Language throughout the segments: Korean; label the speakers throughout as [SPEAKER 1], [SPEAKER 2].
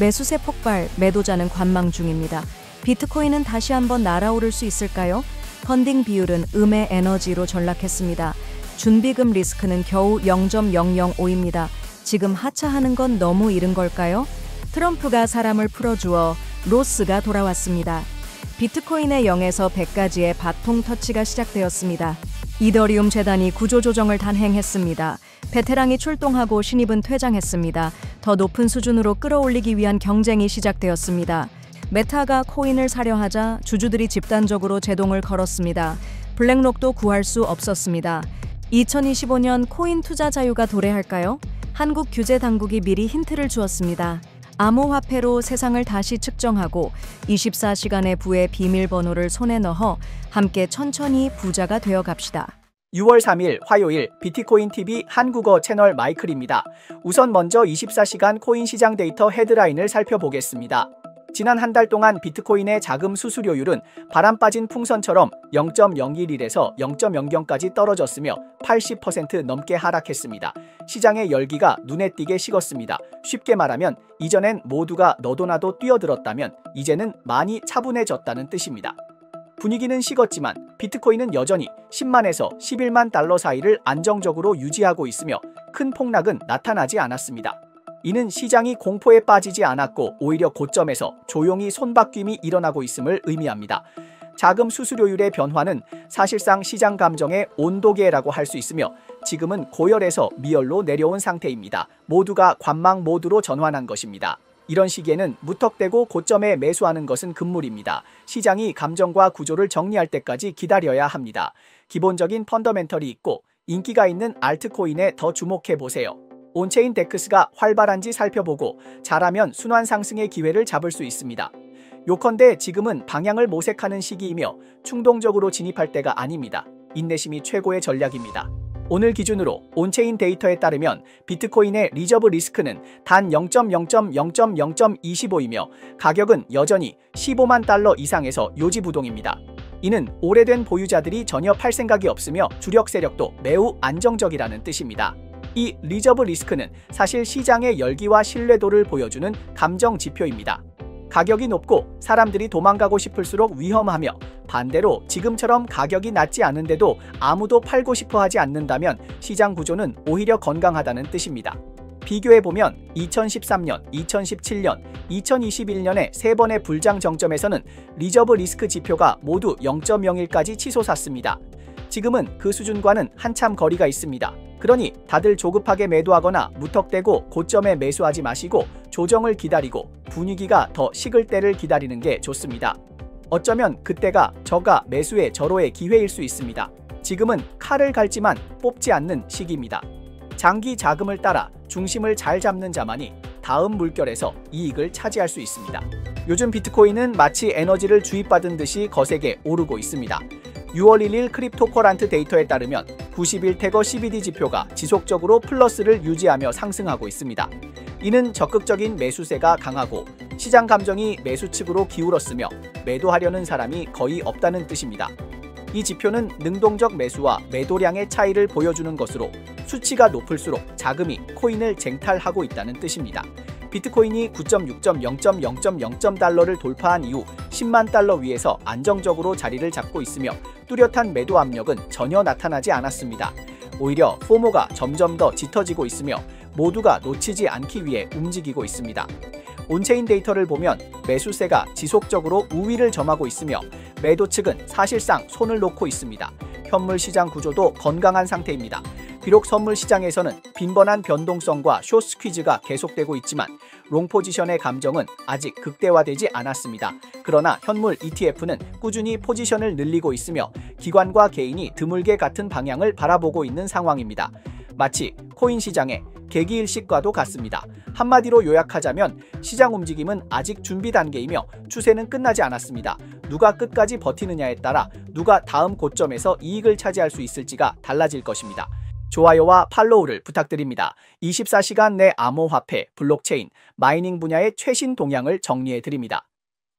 [SPEAKER 1] 매수세 폭발, 매도자는 관망 중입니다. 비트코인은 다시 한번 날아오를 수 있을까요? 펀딩 비율은 음의 에너지로 전락했습니다. 준비금 리스크는 겨우 0.005입니다. 지금 하차하는 건 너무 이른 걸까요? 트럼프가 사람을 풀어주어 로스가 돌아왔습니다. 비트코인의 0에서 100까지의 바통 터치가 시작되었습니다. 이더리움 재단이 구조조정을 단행했습니다. 베테랑이 출동하고 신입은 퇴장했습니다. 더 높은 수준으로 끌어올리기 위한 경쟁이 시작되었습니다. 메타가 코인을 사려 하자 주주들이 집단적으로 제동을 걸었습니다. 블랙록도 구할 수 없었습니다. 2025년 코인 투자 자유가 도래할까요? 한국 규제 당국이 미리 힌트를 주었습니다. 암호화폐로 세상을 다시 측정하고 24시간의 부의 비밀번호를 손에 넣어 함께 천천히 부자가 되어 갑시다.
[SPEAKER 2] 6월 3일 화요일 비트코인TV 한국어 채널 마이클입니다. 우선 먼저 24시간 코인 시장 데이터 헤드라인을 살펴보겠습니다. 지난 한 달 동안 비트코인의 자금 수수료율은 바람 빠진 풍선처럼 0.011에서 0.00까지 떨어졌으며 80% 넘게 하락했습니다. 시장의 열기가 눈에 띄게 식었습니다. 쉽게 말하면 이전엔 모두가 너도나도 뛰어들었다면 이제는 많이 차분해졌다는 뜻입니다. 분위기는 식었지만 비트코인은 여전히 10만에서 11만 달러 사이를 안정적으로 유지하고 있으며 큰 폭락은 나타나지 않았습니다. 이는 시장이 공포에 빠지지 않았고 오히려 고점에서 조용히 손바뀜이 일어나고 있음을 의미합니다. 자금 수수료율의 변화는 사실상 시장 감정의 온도계라고 할 수 있으며 지금은 고열에서 미열로 내려온 상태입니다. 모두가 관망 모드로 전환한 것입니다. 이런 시기에는 무턱대고 고점에 매수하는 것은 금물입니다. 시장이 감정과 구조를 정리할 때까지 기다려야 합니다. 기본적인 펀더멘털이 있고 인기가 있는 알트코인에 더 주목해보세요. 온체인 데크스가 활발한지 살펴보고 잘하면 순환 상승의 기회를 잡을 수 있습니다. 요컨대 지금은 방향을 모색하는 시기이며 충동적으로 진입할 때가 아닙니다. 인내심이 최고의 전략입니다. 오늘 기준으로 온체인 데이터에 따르면 비트코인의 리저브 리스크는 단 0.0.0.025이며 가격은 여전히 15만 달러 이상에서 요지부동입니다. 이는 오래된 보유자들이 전혀 팔 생각이 없으며 주력 세력도 매우 안정적이라는 뜻입니다. 이 리저브 리스크는 사실 시장의 열기와 신뢰도를 보여주는 감정 지표입니다. 가격이 높고 사람들이 도망가고 싶을수록 위험하며 반대로 지금처럼 가격이 낮지 않은데도 아무도 팔고 싶어 하지 않는다면 시장 구조는 오히려 건강하다는 뜻입니다. 비교해보면 2013년, 2017년, 2021년의 3번의 불장 정점에서는 리저브 리스크 지표가 모두 0.01까지 치솟았습니다. 지금은 그 수준과는 한참 거리가 있습니다. 그러니 다들 조급하게 매도하거나 무턱대고 고점에 매수하지 마시고 조정을 기다리고 분위기가 더 식을 때를 기다리는 게 좋습니다. 어쩌면 그때가 저가 매수의 절호의 기회일 수 있습니다. 지금은 칼을 갈지만 뽑지 않는 시기입니다. 장기 자금을 따라 중심을 잘 잡는 자만이 다음 물결에서 이익을 차지할 수 있습니다. 요즘 비트코인은 마치 에너지를 주입받은 듯이 거세게 오르고 있습니다. 6월 1일 크립토커런트 데이터에 따르면 90일 태거 CBD 지표가 지속적으로 플러스를 유지하며 상승하고 있습니다. 이는 적극적인 매수세가 강하고 시장 감정이 매수 측으로 기울었으며 매도하려는 사람이 거의 없다는 뜻입니다. 이 지표는 능동적 매수와 매도량의 차이를 보여주는 것으로 수치가 높을수록 자금이 코인을 쟁탈하고 있다는 뜻입니다. 비트코인이 9.6.0.0.0달러를 돌파한 이후 10만 달러 위에서 안정적으로 자리를 잡고 있으며 뚜렷한 매도 압력은 전혀 나타나지 않았습니다. 오히려 포모가 점점 더 짙어지고 있으며 모두가 놓치지 않기 위해 움직이고 있습니다. 온체인 데이터를 보면 매수세가 지속적으로 우위를 점하고 있으며 매도 측은 사실상 손을 놓고 있습니다. 현물 시장 구조도 건강한 상태입니다. 비록 선물 시장에서는 빈번한 변동성과 숏 스퀴즈가 계속되고 있지만 롱 포지션의 감정은 아직 극대화되지 않았습니다. 그러나 현물 ETF는 꾸준히 포지션을 늘리고 있으며 기관과 개인이 드물게 같은 방향을 바라보고 있는 상황입니다. 마치 코인 시장의 개기일식과도 같습니다. 한마디로 요약하자면 시장 움직임은 아직 준비 단계이며 추세는 끝나지 않았습니다. 누가 끝까지 버티느냐에 따라 누가 다음 고점에서 이익을 차지할 수 있을지가 달라질 것입니다. 좋아요와 팔로우를 부탁드립니다. 24시간 내 암호화폐, 블록체인, 마이닝 분야의 최신 동향을 정리해드립니다.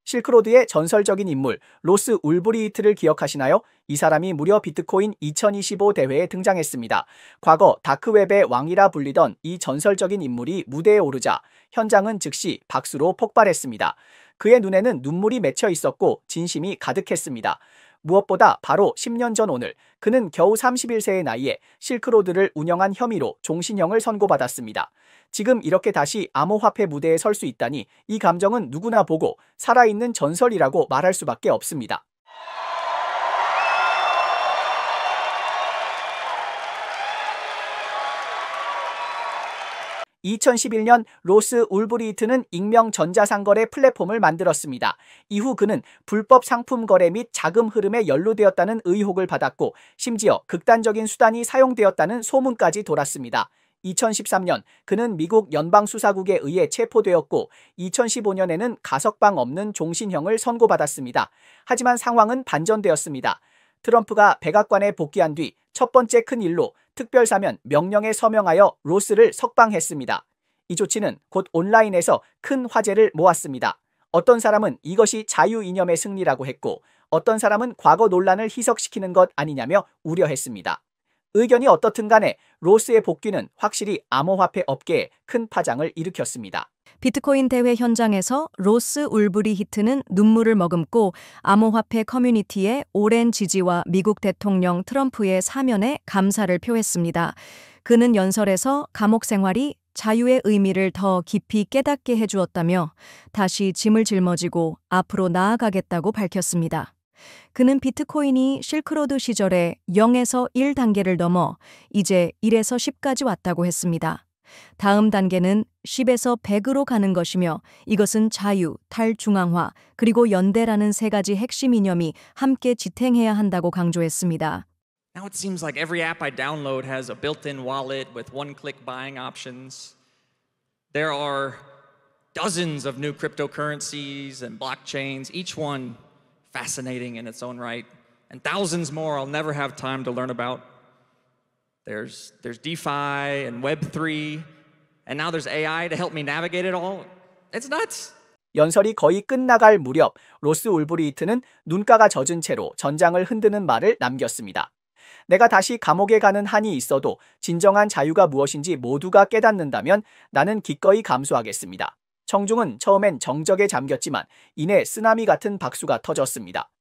[SPEAKER 2] 실크로드의 전설적인 인물 로스 울브리히트를 기억하시나요? 이 사람이 무려 비트코인 2025 대회에 등장했습니다. 과거 다크웹의 왕이라 불리던 이 전설적인 인물이 무대에 오르자 현장은 즉시 박수로 폭발했습니다. 그의 눈에는 눈물이 맺혀 있었고 진심이 가득했습니다. 무엇보다 바로 10년 전 오늘 그는 겨우 31세의 나이에 실크로드를 운영한 혐의로 종신형을 선고받았습니다. 지금 이렇게 다시 암호화폐 무대에 설 수 있다니 이 감정은 누구나 보고 살아있는 전설이라고 말할 수밖에 없습니다. 2011년 로스 울브리히트는 익명 전자상거래 플랫폼을 만들었습니다. 이후 그는 불법 상품 거래 및 자금 흐름에 연루되었다는 의혹을 받았고 심지어 극단적인 수단이 사용되었다는 소문까지 돌았습니다. 2013년 그는 미국 연방수사국에 의해 체포되었고 2015년에는 가석방 없는 종신형을 선고받았습니다. 하지만 상황은 반전되었습니다. 트럼프가 백악관에 복귀한 뒤 첫 번째 큰 일로 특별사면 명령에 서명하여 로스를 석방했습니다. 이 조치는 곧 온라인에서 큰 화제를 모았습니다. 어떤 사람은 이것이 자유이념의 승리라고 했고 어떤 사람은 과거 논란을 희석시키는 것 아니냐며 우려했습니다. 의견이 어떻든 간에 로스의 복귀는 확실히 암호화폐 업계에 큰 파장을 일으켰습니다.
[SPEAKER 1] 비트코인 대회 현장에서 로스 울브리히트는 눈물을 머금고 암호화폐 커뮤니티의 오랜 지지와 미국 대통령 트럼프의 사면에 감사를 표했습니다. 그는 연설에서 감옥 생활이 자유의 의미를 더 깊이 깨닫게 해주었다며 다시 짐을 짊어지고 앞으로 나아가겠다고 밝혔습니다. 그는 비트코인이 실크로드 시절에 0에서 1단계를 넘어 이제 1에서 10까지 왔다고 했습니다. 다음 단계는 10에서 100으로 가는 것이며 이것은 자유, 탈중앙화, 그리고 연대라는 세 가지 핵심 이념이 함께 지탱해야 한다고 강조했습니다.
[SPEAKER 3] Now it seems like every app I download has a built-in wallet with one-click buying options. There are dozens of new cryptocurrencies and blockchains, each one fascinating in its own right, and thousands more I'll never have time to learn about. There's DeFi and Web3, and now there's AI to help me navigate it all. It's nuts.
[SPEAKER 2] 연설이 거의 끝나갈 무렵 로스 울브리히트는 눈가가 젖은 채로 전장을 흔드는 말을 남겼습니다. 내가 다시 감옥에 가는 한이 있어도 진정한 자유가 무엇인지 모두가 깨닫는다면 나는 기꺼이 감수하겠습니다. 청중은 처음엔 정적에 잠겼지만 이내 쓰나미 같은 박수가 터졌습니다.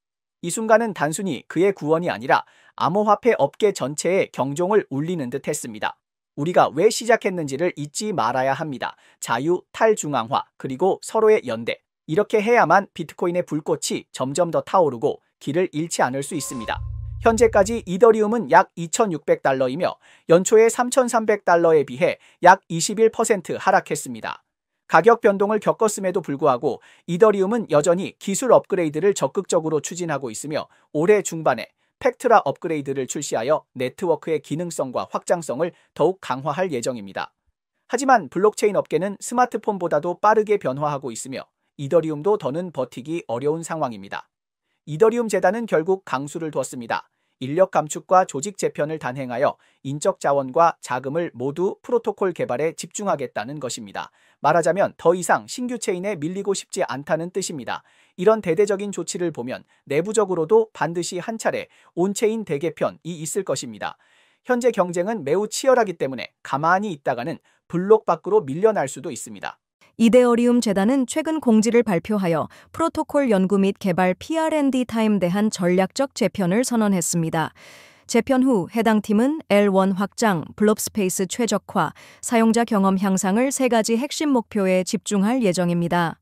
[SPEAKER 2] 이 순간은 단순히 그의 구원이 아니라 암호화폐 업계 전체의 경종을 울리는 듯 했습니다. 우리가 왜 시작했는지를 잊지 말아야 합니다. 자유, 탈중앙화, 그리고 서로의 연대. 이렇게 해야만 비트코인의 불꽃이 점점 더 타오르고 길을 잃지 않을 수 있습니다. 현재까지 이더리움은 약 2,600달러이며 연초의 3,300달러에 비해 약 21% 하락했습니다. 가격 변동을 겪었음에도 불구하고 이더리움은 여전히 기술 업그레이드를 적극적으로 추진하고 있으며 올해 중반에 팩트라 업그레이드를 출시하여 네트워크의 기능성과 확장성을 더욱 강화할 예정입니다. 하지만 블록체인 업계는 스마트폰보다도 빠르게 변화하고 있으며 이더리움도 더는 버티기 어려운 상황입니다. 이더리움 재단은 결국 강수를 뒀습니다. 인력 감축과 조직 재편을 단행하여 인적 자원과 자금을 모두 프로토콜 개발에 집중하겠다는 것입니다. 말하자면 더 이상 신규 체인에 밀리고 싶지 않다는 뜻입니다. 이런 대대적인 조치를 보면 내부적으로도 반드시 한 차례 온체인 대개편이 있을 것입니다. 현재 경쟁은 매우 치열하기 때문에 가만히 있다가는 블록 밖으로 밀려날 수도 있습니다.
[SPEAKER 1] 이데어리움 재단은 최근 공지를 발표하여 프로토콜 연구 및 개발 PR&D 타임에 대한 전략적 재편을 선언했습니다. 재편 후 해당 팀은 L1 확장, 블록 스페이스 최적화, 사용자 경험 향상을 세 가지 핵심 목표에 집중할 예정입니다.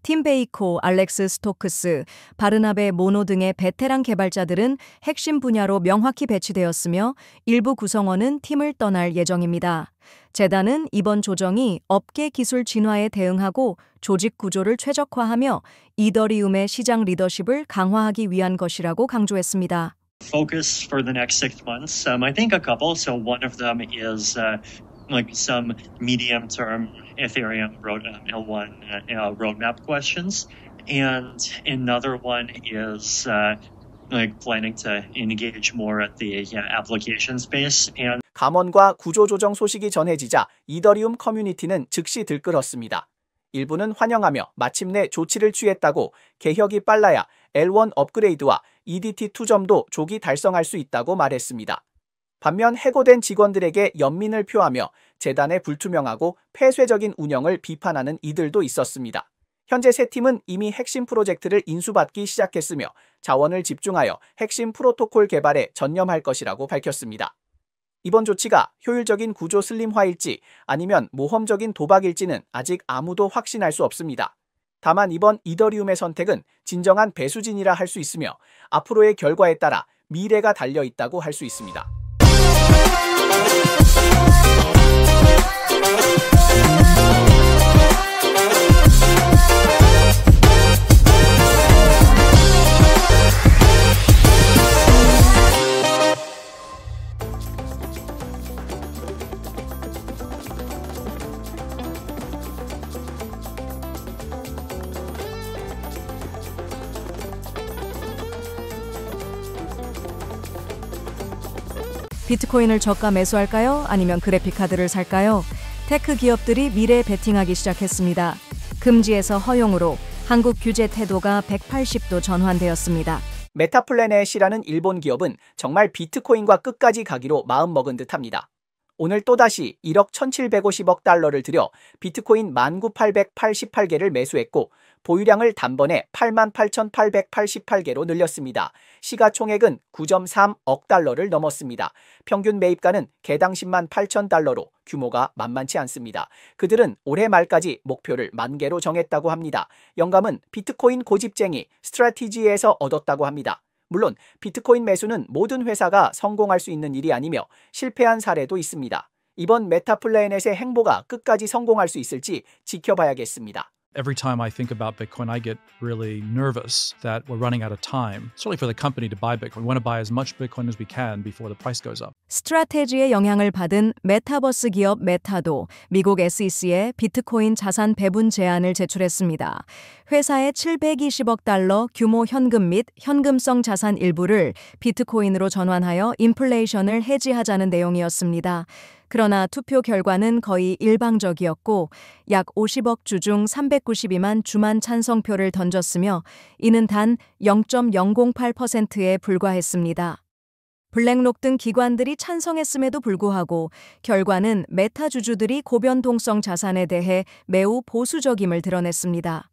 [SPEAKER 1] 팀 베이코, 알렉스 스토크스, 바르나베 모노 등의 베테랑 개발자들은 핵심 분야로 명확히 배치되었으며 일부 구성원은 팀을 떠날 예정입니다. 재단은 이번 조정이 업계 기술 진화에 대응하고 조직 구조를 최적화하며 이더리움의 시장 리더십을 강화하기 위한 것이라고 강조했습니다.
[SPEAKER 4] Focus for the next 6 months. I think a couple. So one of them is like some medium-term Ethereum L1 roadmap questions, and another one is like planning to engage more at the application space. And
[SPEAKER 2] 감원과 구조 조정 소식이 전해지자 이더리움 커뮤니티는 즉시 들끓었습니다. 일부는 환영하며 마침내 조치를 취했다고 개혁이 빨라야 L1 업그레이드와 EDT 2점도 조기 달성할 수 있다고 말했습니다. 반면 해고된 직원들에게 연민을 표하며 재단의 불투명하고 폐쇄적인 운영을 비판하는 이들도 있었습니다. 현재 세 팀은 이미 핵심 프로젝트를 인수받기 시작했으며 자원을 집중하여 핵심 프로토콜 개발에 전념할 것이라고 밝혔습니다. 이번 조치가 효율적인 구조 슬림화일지 아니면 모험적인 도박일지는 아직 아무도 확신할 수 없습니다. 다만 이번 이더리움의 선택은 진정한 배수진이라 할 수 있으며 앞으로의 결과에 따라 미래가 달려 있다고 할 수 있습니다.
[SPEAKER 1] 비트코인을 저가 매수할까요? 아니면 그래픽카드를 살까요? 테크 기업들이 미래에 베팅하기 시작했습니다. 금지에서 허용으로 한국 규제 태도가 180도 전환되었습니다.
[SPEAKER 2] 메타플래넷이라는 일본 기업은 정말 비트코인과 끝까지 가기로 마음먹은 듯합니다. 오늘 또다시 1억 1,750억 달러를 들여 비트코인 19,888개를 매수했고 보유량을 단번에 88,888개로 늘렸습니다. 시가총액은 9.3억 달러를 넘었습니다. 평균 매입가는 개당 10만 8천 달러로 규모가 만만치 않습니다. 그들은 올해 말까지 목표를 10,000개로 정했다고 합니다. 영감은 비트코인 고집쟁이 스트래티지에서 얻었다고 합니다. 물론 비트코인 매수는 모든 회사가 성공할 수 있는 일이 아니며 실패한 사례도 있습니다. 이번 메타플래넷의 행보가 끝까지 성공할 수 있을지 지켜봐야겠습니다.
[SPEAKER 5] Every time I think about Bitcoin, I get really nervous that we're running out of time. Certainly for the company to buy Bitcoin. We want to buy as much Bitcoin as we can before the price goes up.
[SPEAKER 1] 스트래테지의 영향을 받은 메타버스 기업 메타도 미국 SEC에 비트코인 자산 배분 제안을 제출했습니다. 회사의 720억 달러 규모 현금 및 현금성 자산 일부를 비트코인으로 전환하여 인플레이션을 해지하자는 내용이었습니다. 그러나 투표 결과는 거의 일방적이었고 약 50억 주 중 392만 주만 찬성표를 던졌으며 이는 단 0.008%에 불과했습니다. 블랙록 등 기관들이 찬성했음에도 불구하고 결과는 메타 주주들이 고변동성 자산에 대해 매우 보수적임을 드러냈습니다.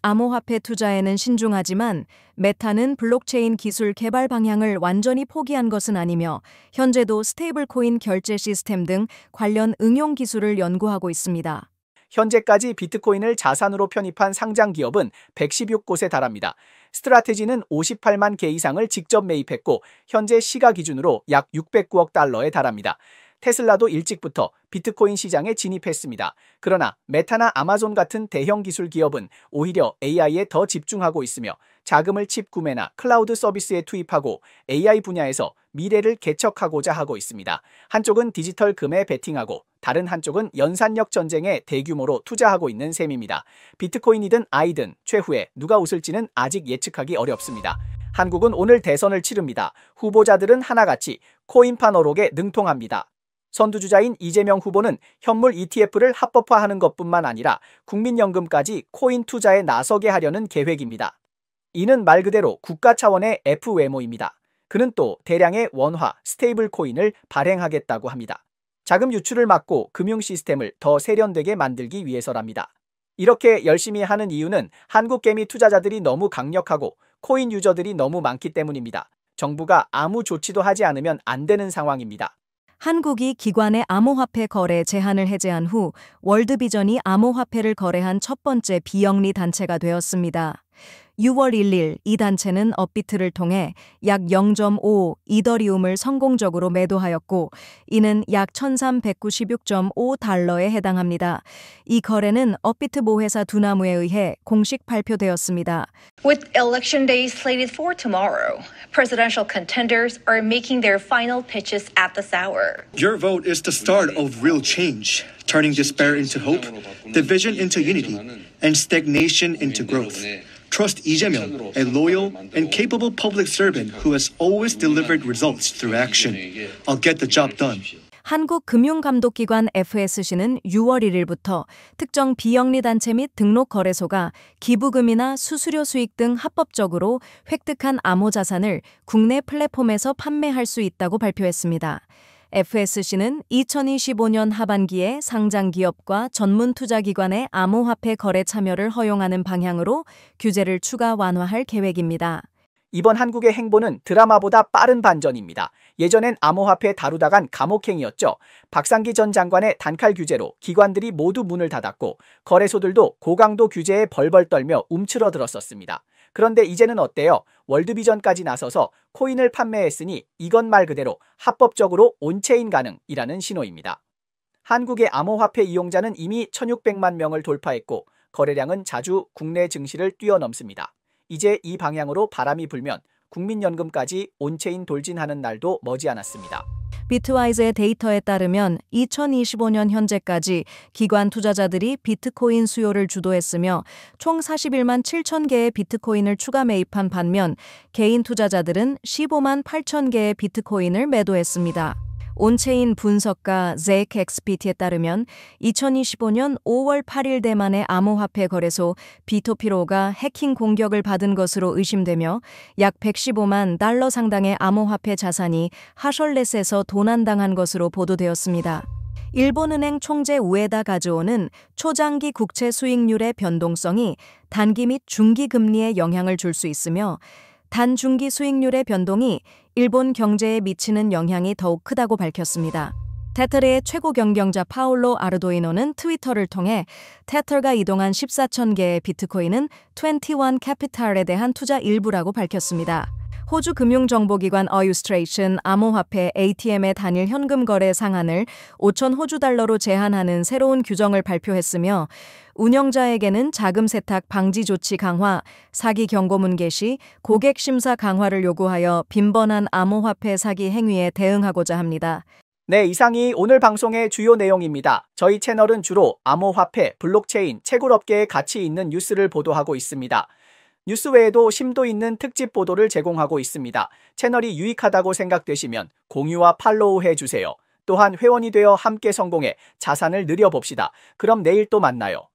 [SPEAKER 1] 암호화폐 투자에는 신중하지만 메타는 블록체인 기술 개발 방향을 완전히 포기한 것은 아니며 현재도 스테이블코인 결제 시스템 등 관련 응용 기술을 연구하고 있습니다.
[SPEAKER 2] 현재까지 비트코인을 자산으로 편입한 상장 기업은 116곳에 달합니다. 스트라테지는 58만 개 이상을 직접 매입했고 현재 시가 기준으로 약 609억 달러에 달합니다. 테슬라도 일찍부터 비트코인 시장에 진입했습니다. 그러나 메타나 아마존 같은 대형 기술 기업은 오히려 AI에 더 집중하고 있으며 자금을 칩 구매나 클라우드 서비스에 투입하고 AI 분야에서 미래를 개척하고자 하고 있습니다. 한쪽은 디지털 금에 베팅하고 다른 한쪽은 연산력 전쟁에 대규모로 투자하고 있는 셈입니다. 비트코인이든 아이든 최후에 누가 웃을지는 아직 예측하기 어렵습니다. 한국은 오늘 대선을 치릅니다. 후보자들은 하나같이 코인판 어록에 능통합니다. 선두주자인 이재명 후보는 현물 ETF를 합법화하는 것뿐만 아니라 국민연금까지 코인 투자에 나서게 하려는 계획입니다. 이는 말 그대로 국가 차원의 F 외모입니다. 그는 또 대량의 원화, 스테이블 코인을 발행하겠다고 합니다. 자금 유출을 막고 금융 시스템을 더 세련되게 만들기 위해서랍니다. 이렇게 열심히 하는 이유는 한국 개미 투자자들이 너무 강력하고 코인 유저들이 너무 많기 때문입니다. 정부가 아무 조치도 하지 않으면 안 되는 상황입니다.
[SPEAKER 1] 한국이 기관의 암호화폐 거래 제한을 해제한 후 월드비전이 암호화폐를 거래한 첫 번째 비영리 단체가 되었습니다. 6월 1일 이 단체는 업비트를 통해 약 0.5 이더리움을 성공적으로 매도하였고 이는 약 1,396.5 달러에 해당합니다. 이 거래는 업비트 모회사 두나무에 의해 공식 발표되었습니다.
[SPEAKER 6] With election day slated for tomorrow, presidential contenders are making their final pitches at this hour.
[SPEAKER 7] Your vote is the start of real change, turning despair into hope, division into unity, and stagnation into growth. Trust Lee Jae-myung, a loyal and capable public servant who has always delivered results through action. I'll get the job done.
[SPEAKER 1] 한국금융감독기관 FSC는 6월 1일부터 특정 비영리단체 및 등록거래소가 기부금이나 수수료 수익 등 합법적으로 획득한 암호자산을 국내 플랫폼에서 판매할 수 있다고 발표했습니다. FSC는 2025년 하반기에 상장기업과 전문투자기관의 암호화폐 거래 참여를 허용하는 방향으로 규제를 추가 완화할 계획입니다.
[SPEAKER 2] 이번 한국의 행보는 드라마보다 빠른 반전입니다. 예전엔 암호화폐 다루다간 감옥행이었죠. 박상기 전 장관의 단칼 규제로 기관들이 모두 문을 닫았고 거래소들도 고강도 규제에 벌벌 떨며 움츠러들었었습니다. 그런데 이제는 어때요? 월드비전까지 나서서 코인을 판매했으니 이건 말 그대로 합법적으로 온체인 가능이라는 신호입니다. 한국의 암호화폐 이용자는 이미 1,600만 명을 돌파했고 거래량은 자주 국내 증시를 뛰어넘습니다. 이제 이 방향으로 바람이 불면 국민연금까지 온체인 돌진하는 날도 머지않았습니다.
[SPEAKER 1] 비트와이즈의 데이터에 따르면 2025년 현재까지 기관 투자자들이 비트코인 수요를 주도했으며 총 41만 7천 개의 비트코인을 추가 매입한 반면 개인 투자자들은 15만 8천 개의 비트코인을 매도했습니다. 온체인 분석가 ZekXPT에 따르면 2025년 5월 8일 대만의 암호화폐 거래소 비토피로가 해킹 공격을 받은 것으로 의심되며 약 115만 달러 상당의 암호화폐 자산이 하셜렛에서 도난당한 것으로 보도되었습니다. 일본은행 총재 우에다 가즈오는 초장기 국채 수익률의 변동성이 단기 및 중기 금리에 영향을 줄 수 있으며 단중기 수익률의 변동이 일본 경제에 미치는 영향이 더욱 크다고 밝혔습니다. 테틀의 최고 경영자 파울로 아르도이노는 트위터를 통해 테틀가 이동한 14천 개의 비트코인은 21 캐피탈에 대한 투자 일부라고 밝혔습니다. 호주 금융정보기관 어유스트레이션 암호화폐 ATM의 단일 현금 거래 상한을 5천 호주 달러로 제한하는 새로운 규정을 발표했으며 운영자에게는 자금 세탁 방지 조치 강화, 사기 경고문 게시, 고객 심사 강화를 요구하여 빈번한 암호화폐 사기 행위에 대응하고자 합니다.
[SPEAKER 2] 네, 이상이 오늘 방송의 주요 내용입니다. 저희 채널은 주로 암호화폐, 블록체인, 채굴업계에 가치 있는 뉴스를 보도하고 있습니다. 뉴스 외에도 심도 있는 특집 보도를 제공하고 있습니다. 채널이 유익하다고 생각되시면 공유와 팔로우 해주세요. 또한 회원이 되어 함께 성공해 자산을 늘려봅시다. 그럼 내일 또 만나요.